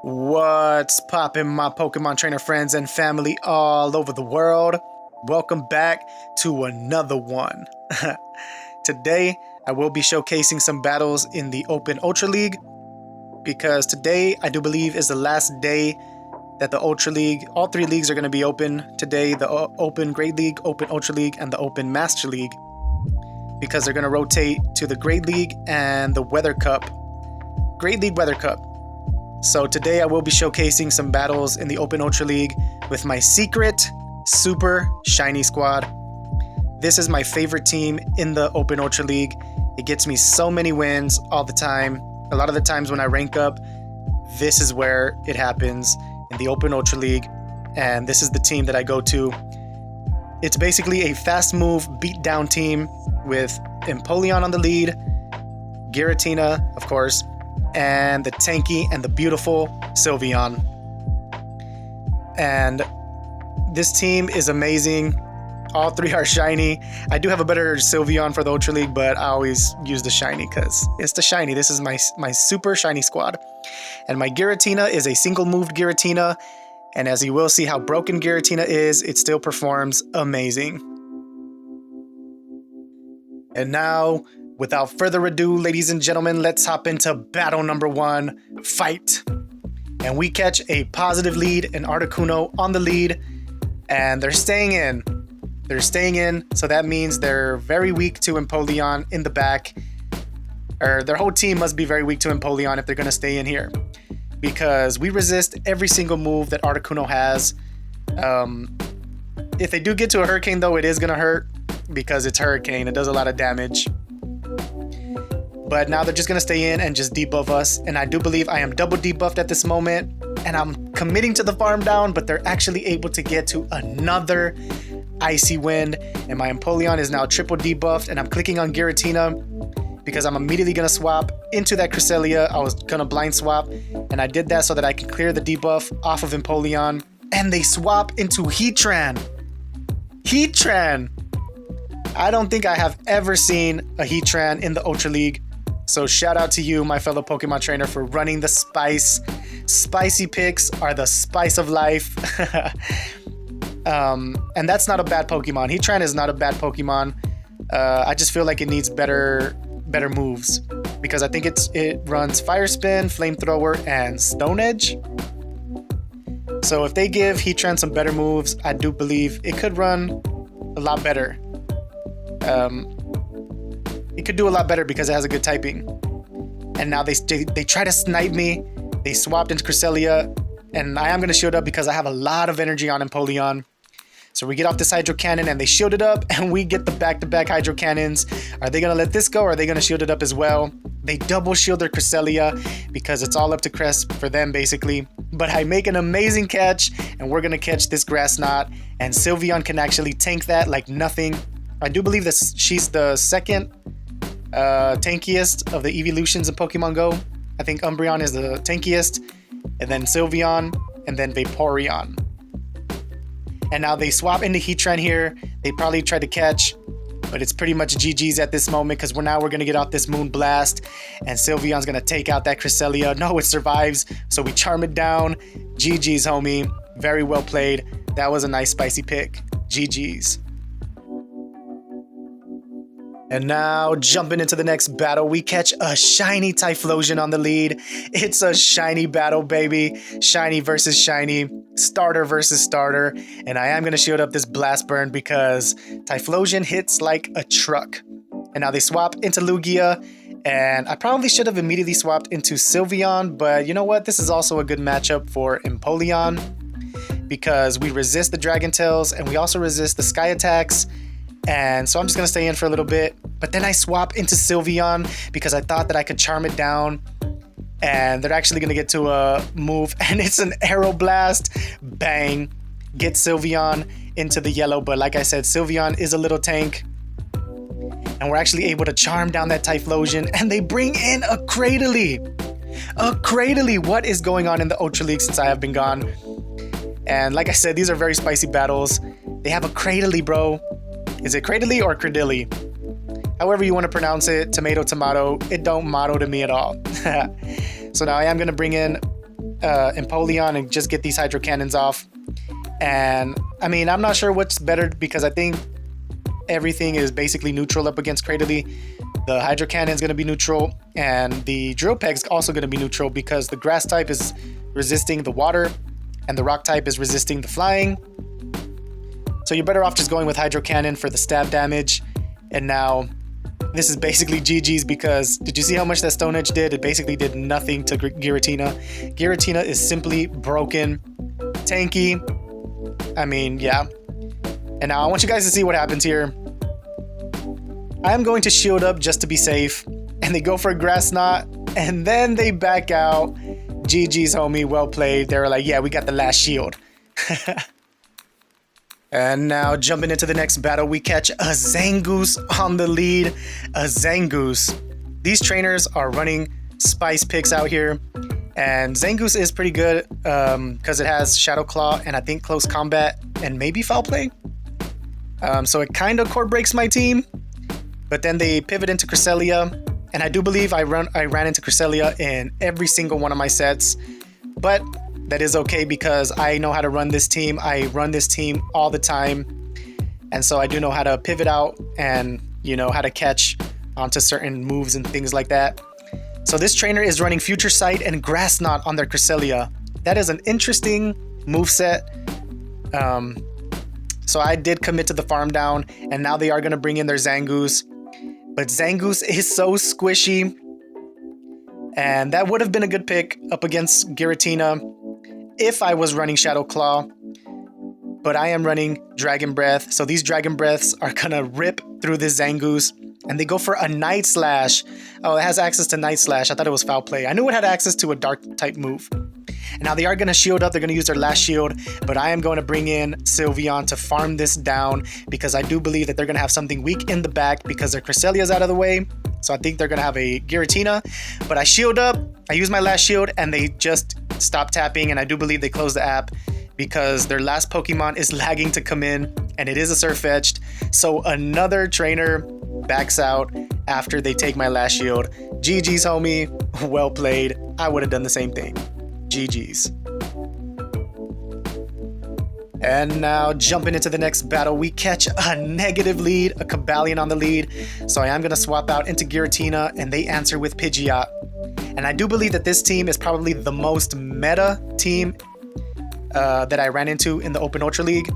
What's poppin', my Pokemon trainer friends and family all over the world? Welcome back to another one. Today, I will be showcasing some battles in the Open Ultra League because today, I do believe, is the last day that the Ultra League, all three leagues are going to be open today, the Open Great League, Open Ultra League, and the Open Master League, because they're going to rotate to the Great League and the Weather Cup. Great League Weather Cup. So today I will be showcasing some battles in the Open Ultra League with my secret super shiny squad. This is my favorite team in the Open Ultra League. It gets me so many wins all the time. A lot of the times when I rank up, this is where it happens, in the Open Ultra League, and this is the team that I go to. It's basically a fast move beatdown team with Empoleon on the lead, Giratina, of course, and the tanky and the beautiful Sylveon. And this team is amazing. All three are shiny. I do have a better Sylveon for the Ultra League, but I always use the shiny because it's the shiny. This is my super shiny squad. And my Giratina is a single moved Giratina. And as you will see how broken Giratina is, it still performs amazing. And now, without further ado, ladies and gentlemen, let's hop into battle number one, fight. And we catch a positive lead in Articuno on the lead, and they're staying in. They're staying in, so that means they're very weak to Empoleon in the back. Or their whole team must be very weak to Empoleon if they're going to stay in here. Because we resist every single move that Articuno has. If they do get to a Hurricane, though, it is going to hurt. Because it's Hurricane, it does a lot of damage. But now they're just going to stay in and just debuff us. And I do believe I am double debuffed at this moment. And I'm committing to the farm down, but they're actually able to get to another Icy Wind. And my Empoleon is now triple debuffed. And I'm clicking on Giratina because I'm immediately going to swap into that Cresselia. I was going to blind swap. And I did that so that I can clear the debuff off of Empoleon. And they swap into Heatran. Heatran! I don't think I have ever seen a Heatran in the Ultra League. So shout out to you, my fellow Pokemon trainer, for running the spice. Spicy picks are the spice of life. And that's not a bad Pokemon. Heatran is not a bad Pokemon. I just feel like it needs better moves. Because I think it runs Fire Spin, Flamethrower, and Stone Edge. So if they give Heatran some better moves, I do believe it could run a lot better. It could do a lot better because it has a good typing. And now they try to snipe me. They swapped into Cresselia, and I am going to shield up because I have a lot of energy on Empoleon. So we get off this Hydro Cannon and they shield it up, and we get the back-to-back Hydro Cannons. Are they going to let this go, or are they going to shield it up as well? They double shield their Cresselia because it's all up to Crest for them basically. But I make an amazing catch, and we're going to catch this Grass Knot, and Sylveon can actually tank that like nothing. I do believe that she's the second tankiest of the evolutions in Pokemon Go. I think Umbreon is the tankiest, and then Sylveon, and then Vaporeon. And now they swap into Heatran here. They probably tried to catch, but it's pretty much GG's at this moment because we're going to get off this Moon Blast, and Sylveon's going to take out that Cresselia. No, it survives, so we charm it down. GG's, homie. Very well played. That was a nice spicy pick. GG's. And now, jumping into the next battle, we catch a shiny Typhlosion on the lead. It's a shiny battle, baby. Shiny versus shiny. Starter versus starter. And I am going to shield up this Blast Burn because Typhlosion hits like a truck. And now they swap into Lugia. And I probably should have immediately swapped into Sylveon. But you know what? This is also a good matchup for Empoleon, because we resist the Dragon Tails and we also resist the Sky Attacks. And so I'm just going to stay in for a little bit. But then I swap into Sylveon because I thought that I could charm it down. And they're actually going to get to a move. And it's an Aeroblast. Bang. Get Sylveon into the yellow. But like I said, Sylveon is a little tank. And we're actually able to charm down that Typhlosion. And they bring in a Cradily. A Cradily. What is going on in the Ultra League since I have been gone? And like I said, these are very spicy battles. They have a Cradily, bro. Is it Cradily or Cradily? However you want to pronounce it, tomato, tomato, it don't matter to me at all. So now I am going to bring in Empoleon and just get these Hydro Cannons off. And I mean, I'm not sure what's better because I think everything is basically neutral up against Cradily. The Hydro Cannon is going to be neutral, and the Drill Peck is also going to be neutral because the Grass type is resisting the water, and the Rock type is resisting the flying. So you're better off just going with Hydro Cannon for the stab damage. And now this is basically GG's because did you see how much that Stone Edge did? It basically did nothing to Giratina. Giratina is simply broken, tanky. I mean, yeah. And now I want you guys to see what happens here. I'm going to shield up just to be safe. And they go for a Grass Knot. And then they back out. GG's, homie. Well played. They were like, yeah, we got the last shield. And now jumping into the next battle, we catch a Zangoose on the lead. A Zangoose. These trainers are running Spice picks out here. And Zangoose is pretty good because it has Shadow Claw and I think Close Combat and maybe Foul Play. So it kind of core breaks my team. But then they pivot into Cresselia, and I do believe I ran into Cresselia in every single one of my sets. But that is okay because I know how to run this team. I run this team all the time. And so I do know how to pivot out and, you know, how to catch onto certain moves and things like that. So this trainer is running Future Sight and Grass Knot on their Cresselia. That is an interesting moveset. So I did commit to the farm down, and now they are going to bring in their Zangoose. But Zangoose is so squishy, and that would have been a good pick up against Giratina if I was running Shadow Claw. But I am running Dragon Breath, so these Dragon Breaths are going to rip through this Zangoose. And they go for a Night Slash. Oh, it has access to Night Slash. I thought it was Foul Play. I knew it had access to a Dark type move. And now they are going to shield up. They're going to use their last shield. But I am going to bring in Sylveon to farm this down because I do believe that they're going to have something weak in the back because their Cresselia is out of the way. So I think they're going to have a Giratina. But I shield up. I use my last shield and they just stop tapping. And I do believe they close the app because their last Pokemon is lagging to come in. And it is a Surfetched. So another trainer backs out after they take my last shield. GG's, homie. Well played. I would have done the same thing. GG's. And now jumping into the next battle, we catch a negative lead, a Cobalion on the lead. So I am going to swap out into Giratina and they answer with Pidgeot. And I do believe that this team is probably the most meta team that I ran into in the Open Ultra League.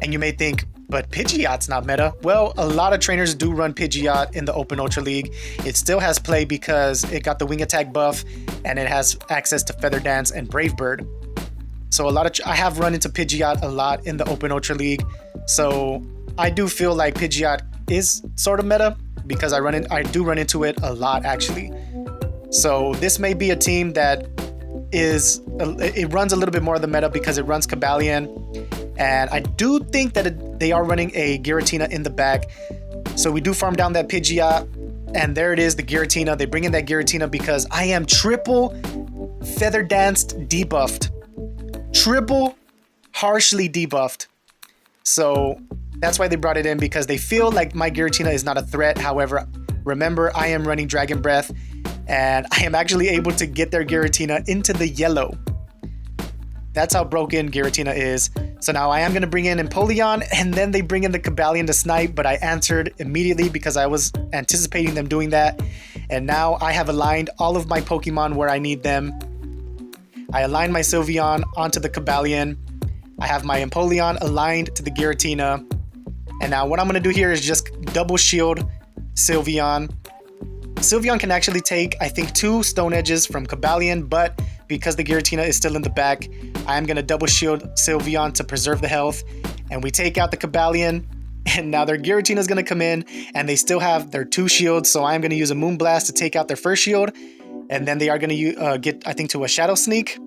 And you may think, but Pidgeot's not meta. Well, a lot of trainers do run Pidgeot in the Open Ultra League. It still has play because it got the Wing Attack buff and it has access to Feather Dance and Brave Bird. So I have run into Pidgeot a lot in the Open Ultra League. So I do feel like Pidgeot is sort of meta because I do run into it a lot actually. So this may be a team that it runs a little bit more of the meta because it runs Cobalion. And I do think that they are running a Giratina in the back. So we do farm down that Pidgeot. And there it is, the Giratina. They bring in that Giratina because I am triple Feather Danced debuffed. Triple harshly debuffed. So that's why they brought it in because they feel like my Giratina is not a threat. However, remember, I am running Dragon Breath. And I am actually able to get their Giratina into the yellow. That's how broken Giratina is. So now I am going to bring in Empoleon, and then they bring in the Cobalion to snipe, but I answered immediately because I was anticipating them doing that. And now I have aligned all of my Pokemon where I need them. I aligned my Sylveon onto the Cobalion. I have my Empoleon aligned to the Giratina. And now what I'm going to do here is just double shield Sylveon. Sylveon can actually take, I think, 2 Stone Edges from Cobalion, but because the Giratina is still in the back, I'm going to double shield Sylveon to preserve the health. And we take out the Cobalion, and now their Giratina is going to come in, and they still have their 2 shields, so I'm going to use a Moonblast to take out their first shield, and then they are going to get, I think, to a Shadow Sneak.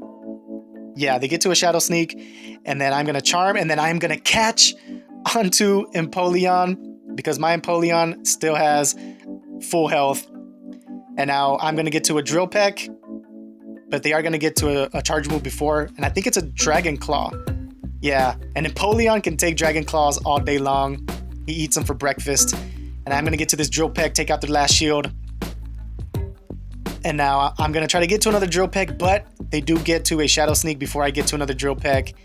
Yeah, they get to a Shadow Sneak, and then I'm going to Charm, and then I'm going to catch onto Empoleon, because my Empoleon still has full health. And now I'm going to get to a Drill Peck, but they are going to get to a charge move before, and I think it's a Dragon Claw. Yeah, and Empoleon can take Dragon Claws all day long. He eats them for breakfast. And I'm going to get to this Drill Peck, take out their last shield. And now I'm going to try to get to another Drill Peck, but They do get to a Shadow Sneak before I get to another Drill Peck.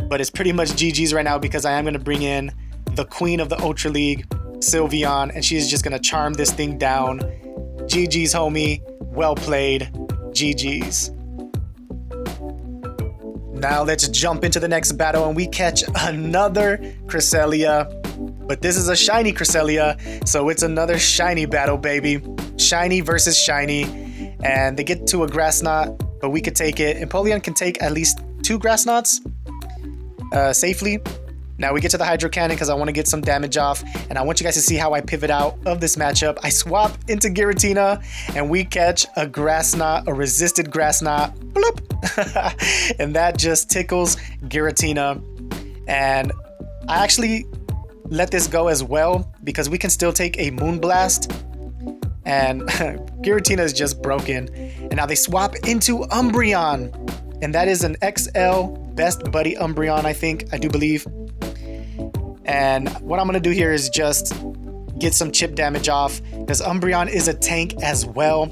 But it's pretty much GG's right now because I am going to bring in the queen of the Ultra League, Sylveon, and she's just going to charm this thing down. GG's, homie. Well played. GG's. Now let's jump into the next battle and we catch another Cresselia. But this is a shiny Cresselia, so it's another shiny battle, baby. Shiny versus shiny. And they get to a Grass Knot, but we could take it. Empoleon can take at least 2 Grass Knots safely. Now we get to the Hydro Cannon because I want to get some damage off. And I want you guys to see how I pivot out of this matchup. I swap into Giratina and we catch a Grass Knot, a resisted Grass Knot. Bloop! And that just tickles Giratina. And I actually let this go as well because we can still take a Moonblast. And Giratina is just broken. And now they swap into Umbreon. And that is an XL Best Buddy Umbreon, I do believe. And what I'm going to do here is just get some chip damage off because Umbreon is a tank as well.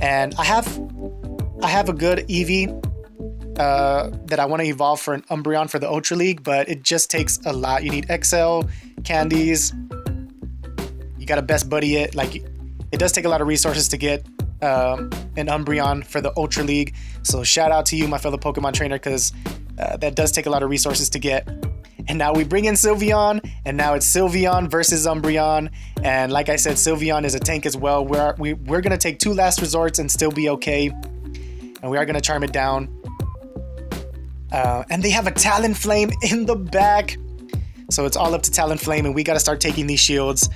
And I have a good Eevee that I want to evolve for an Umbreon for the Ultra League, but it just takes a lot. You need XL, candies. You got to Best Buddy it. Like, it does take a lot of resources to get an Umbreon for the Ultra League. So shout out to you, my fellow Pokemon trainer, because that does take a lot of resources to get. And now we bring in Sylveon, and now it's Sylveon versus Umbreon. And like I said, Sylveon is a tank as well. We're going to take 2 last resorts and still be okay. And we are going to charm it down. And they have a Talonflame in the back. So it's all up to Talonflame, and we got to start taking these shields.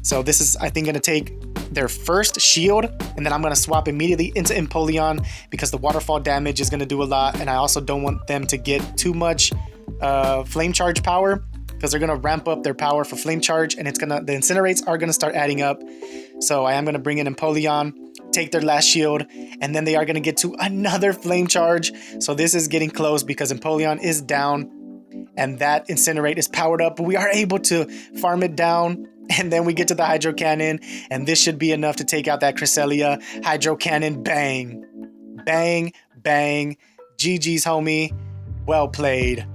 So this is, I think, going to take their first shield, and then I'm going to swap immediately into Empoleon because the waterfall damage is going to do a lot, and I also don't want them to get too much flame charge power because they're going to ramp up their power for flame charge, and the Incinerates are going to start adding up. So I am going to bring in Empoleon, take their last shield, and then they are going to get to another flame charge. So this is getting close because Empoleon is down and that Incinerate is powered up, but we are able to farm it down. And then we get to the Hydro Cannon, and this should be enough to take out that Cresselia. Hydro Cannon, bang. Bang, bang. GG's, homie. Well played.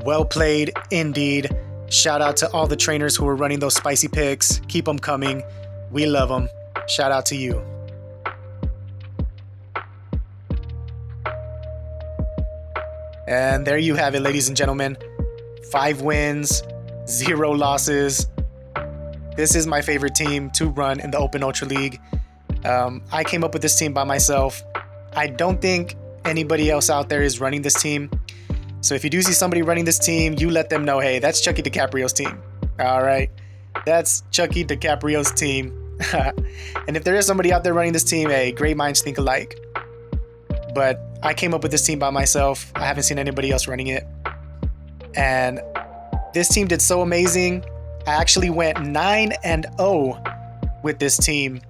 Well played, indeed. Shout out to all the trainers who are running those spicy picks. Keep them coming. We love them. Shout out to you. And there you have it, ladies and gentlemen. 5 wins, 0 losses. This is my favorite team to run in the Open Ultra League. I came up with this team by myself. I don't think anybody else out there is running this team. So if you do see somebody running this team, you let them know, hey, that's Chucky DiCaprio's team. All right, that's Chucky DiCaprio's team. And if there is somebody out there running this team, hey, great minds think alike. But I came up with this team by myself. I haven't seen anybody else running it. And this team did so amazing. I actually went 9-0 with this team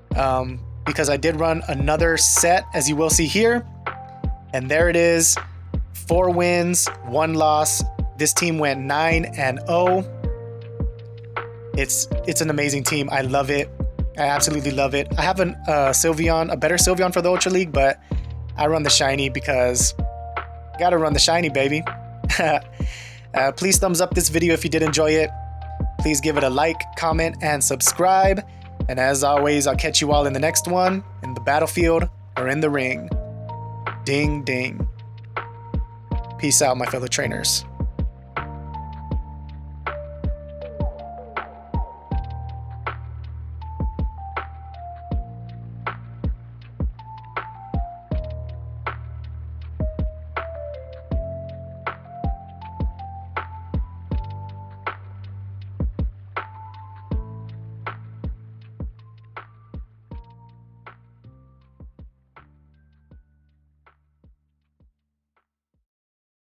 because I did run another set, as you will see here. And there it is, 4 wins, 1 loss. This team went 9-0. It's an amazing team. I love it. I absolutely love it. I have a better Sylveon for the Ultra League, but I run the shiny because gotta run the shiny, baby. Please thumbs up this video if you did enjoy it. Please give it a like, comment, and subscribe. And as always, I'll catch you all in the next one, in the battlefield or in the ring. Ding, ding. Peace out, my fellow trainers.